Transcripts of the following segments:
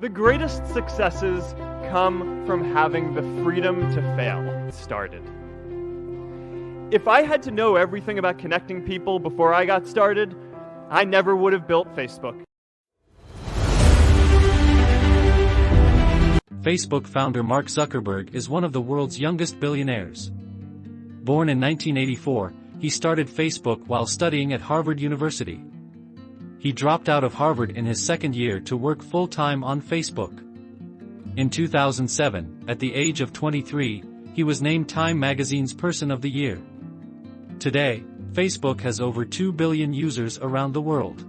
The greatest successes come from having the freedom to fail started. If I had to know everything about connecting people before I got started, I never would have built Facebook. Facebook founder Mark Zuckerberg is one of the world's youngest billionaires. Born in 1984, he started Facebook while studying at Harvard University. He dropped out of Harvard in his second year to work full-time on Facebook. In 2007, at the age of 23, he was named Time magazine's Person of the Year. Today, Facebook has over 2 billion users around the world.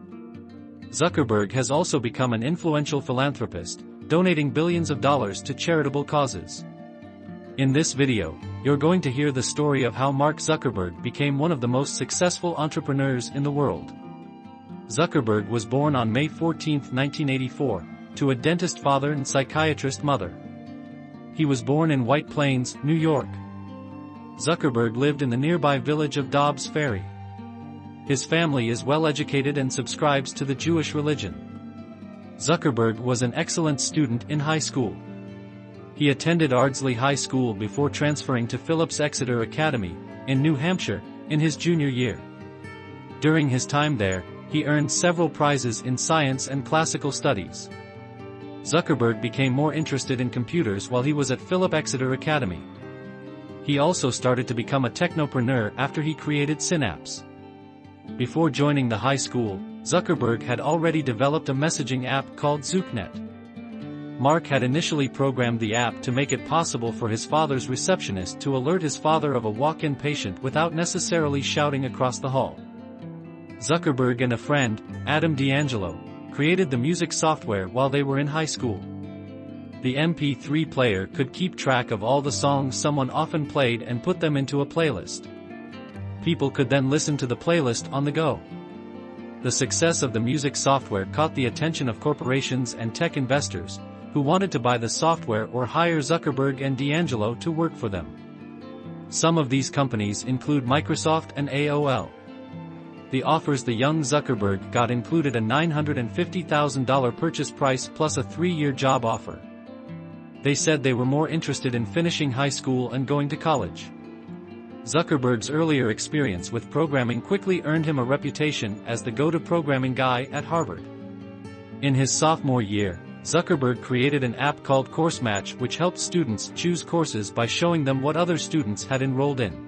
Zuckerberg has also become an influential philanthropist, donating billions of dollars to charitable causes. In this video, you're going to hear the story of how Mark Zuckerberg became one of the most successful entrepreneurs in the world. Zuckerberg was born on May 14, 1984, to a dentist father and psychiatrist mother. He was born in White Plains, New York. Zuckerberg lived in the nearby village of Dobbs Ferry. His family is well educated and subscribes to the Jewish religion. Zuckerberg was an excellent student in high school. He attended Ardsley High School before transferring to Phillips Exeter Academy, in New Hampshire, in his junior year. During his time there, he earned several prizes in science and classical studies. Zuckerberg became more interested in computers while he was at Phillips Exeter Academy. He also started to become a technopreneur after he created Synapse. Before joining the high school, Zuckerberg had already developed a messaging app called ZuckNet. Mark had initially programmed the app to make it possible for his father's receptionist to alert his father of a walk-in patient without necessarily shouting across the hall. Zuckerberg and a friend, Adam D'Angelo, created the music software while they were in high school. The MP3 player could keep track of all the songs someone often played and put them into a playlist. People could then listen to the playlist on the go. The success of the music software caught the attention of corporations and tech investors, who wanted to buy the software or hire Zuckerberg and D'Angelo to work for them. Some of these companies include Microsoft and AOL. The offers the young Zuckerberg got included a $950,000 purchase price plus a 3-year job offer. They said they were more interested in finishing high school and going to college. Zuckerberg's earlier experience with programming quickly earned him a reputation as the go-to programming guy at Harvard. In his sophomore year, Zuckerberg created an app called Course Match which helped students choose courses by showing them what other students had enrolled in.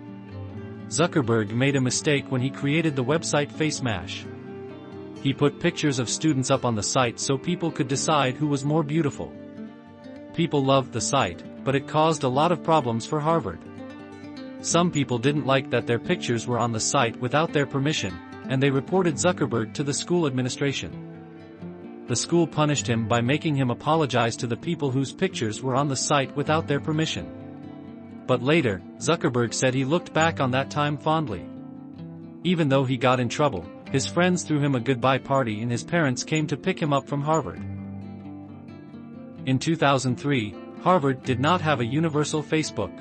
Zuckerberg made a mistake when he created the website FaceMash. He put pictures of students up on the site so people could decide who was more beautiful. People loved the site, but it caused a lot of problems for Harvard. Some people didn't like that their pictures were on the site without their permission, and they reported Zuckerberg to the school administration. The school punished him by making him apologize to the people whose pictures were on the site without their permission. But later, Zuckerberg said he looked back on that time fondly. Even though he got in trouble, his friends threw him a goodbye party and his parents came to pick him up from Harvard. In 2003, Harvard did not have a universal Facebook.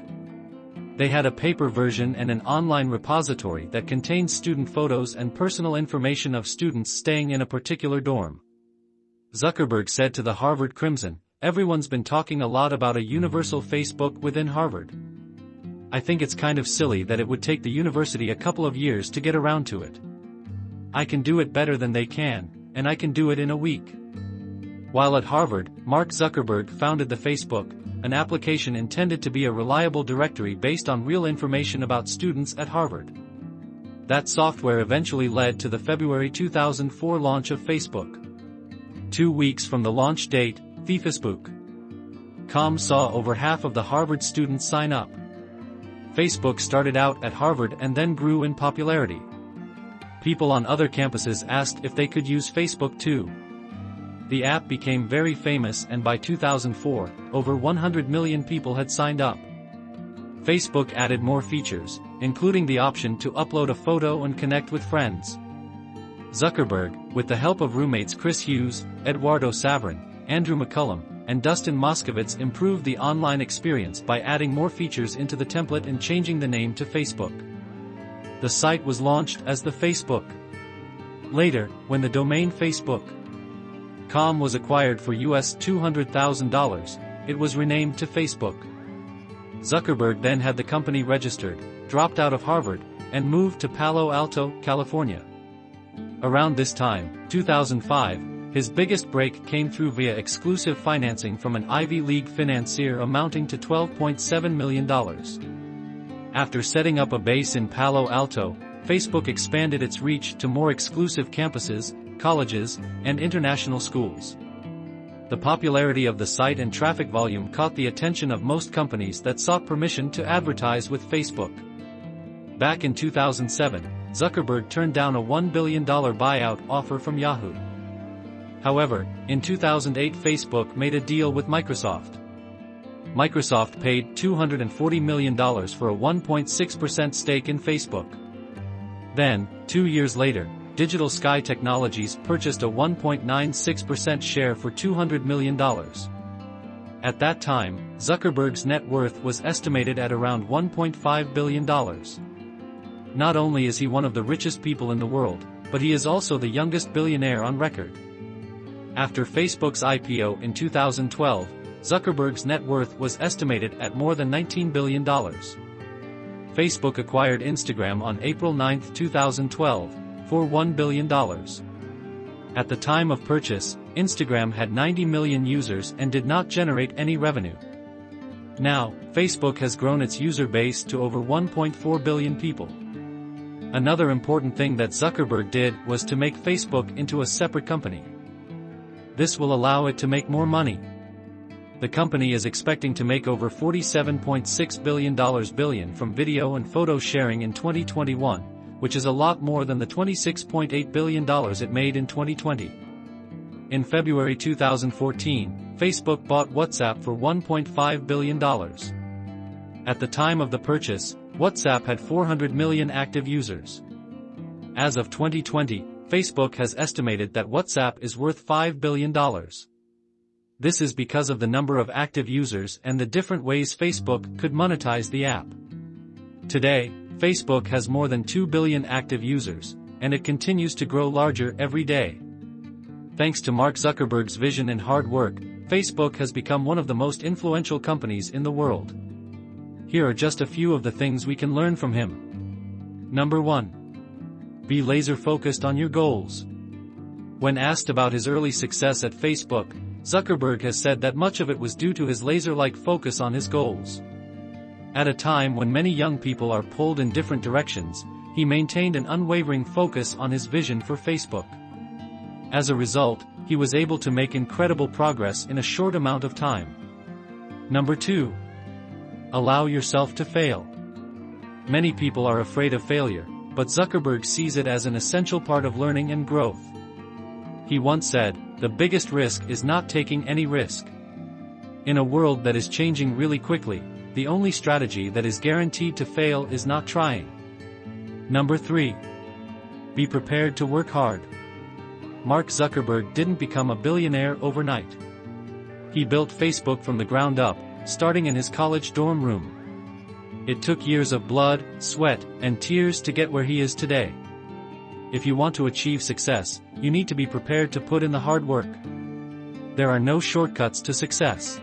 They had a paper version and an online repository that contained student photos and personal information of students staying in a particular dorm. Zuckerberg said to the Harvard Crimson, "Everyone's been talking a lot about a universal Facebook within Harvard. I think it's kind of silly that it would take the university a couple of years to get around to it. I can do it better than they can, and I can do it in a week." While at Harvard, Mark Zuckerberg founded the Facebook, an application intended to be a reliable directory based on real information about students at Harvard. That software eventually led to the February 2004 launch of Facebook. 2 weeks from the launch date, Facebook.com saw over half of the Harvard students sign up. Facebook started out at Harvard and then grew in popularity. People on other campuses asked if they could use Facebook too. The app became very famous and by 2004, over 100 million people had signed up. Facebook added more features, including the option to upload a photo and connect with friends. Zuckerberg, with the help of roommates Chris Hughes, Eduardo Saverin, Andrew McCullum, and Dustin Moskovitz improved the online experience by adding more features into the template and changing the name to Facebook. The site was launched as the Facebook. Later, when the domain Facebook.com .com was acquired for US $200,000, it was renamed to Facebook. Zuckerberg then had the company registered, dropped out of Harvard, and moved to Palo Alto, California. Around this time, 2005, his biggest break came through via exclusive financing from an Ivy League financier amounting to $12.7 million. After setting up a base in Palo Alto, Facebook expanded its reach to more exclusive campuses, colleges, and international schools. The popularity of the site and traffic volume caught the attention of most companies that sought permission to advertise with Facebook. Back in 2007, Zuckerberg turned down a $1 billion buyout offer from Yahoo. However, in 2008 Facebook made a deal with Microsoft. Microsoft paid $240 million for a 1.6% stake in Facebook. Then, 2 years later, Digital Sky Technologies purchased a 1.96% share for $200 million. At that time, Zuckerberg's net worth was estimated at around $1.5 billion. Not only is he one of the richest people in the world, but he is also the youngest billionaire on record. After Facebook's IPO in 2012, Zuckerberg's net worth was estimated at more than $19 billion. Facebook acquired Instagram on April 9, 2012, for $1 billion. At the time of purchase, Instagram had 90 million users and did not generate any revenue. Now, Facebook has grown its user base to over 1.4 billion people. Another important thing that Zuckerberg did was to make Facebook into a separate company. This will allow it to make more money. The company is expecting to make over $47.6 billion from video and photo sharing in 2021, which is a lot more than the $26.8 billion it made in 2020. In February 2014, Facebook bought WhatsApp for $1.5 billion. At the time of the purchase, WhatsApp had 400 million active users. As of 2020, Facebook has estimated that WhatsApp is worth $5 billion. This is because of the number of active users and the different ways Facebook could monetize the app. Today, Facebook has more than 2 billion active users, and it continues to grow larger every day. Thanks to Mark Zuckerberg's vision and hard work, Facebook has become one of the most influential companies in the world. Here are just a few of the things we can learn from him. Number 1. Be laser-focused on your goals. When asked about his early success at Facebook, Zuckerberg has said that much of it was due to his laser-like focus on his goals. At a time when many young people are pulled in different directions, he maintained an unwavering focus on his vision for Facebook. As a result, he was able to make incredible progress in a short amount of time. Number 2. Allow yourself to fail. Many people are afraid of failure, but Zuckerberg sees it as an essential part of learning and growth. He once said, "The biggest risk is not taking any risk." In a world that is changing really quickly, the only strategy that is guaranteed to fail is not trying. Number 3. Be prepared to work hard. Mark Zuckerberg didn't become a billionaire overnight. He built Facebook from the ground up, starting in his college dorm room. It took years of blood, sweat, and tears to get where he is today. If you want to achieve success, you need to be prepared to put in the hard work. There are no shortcuts to success.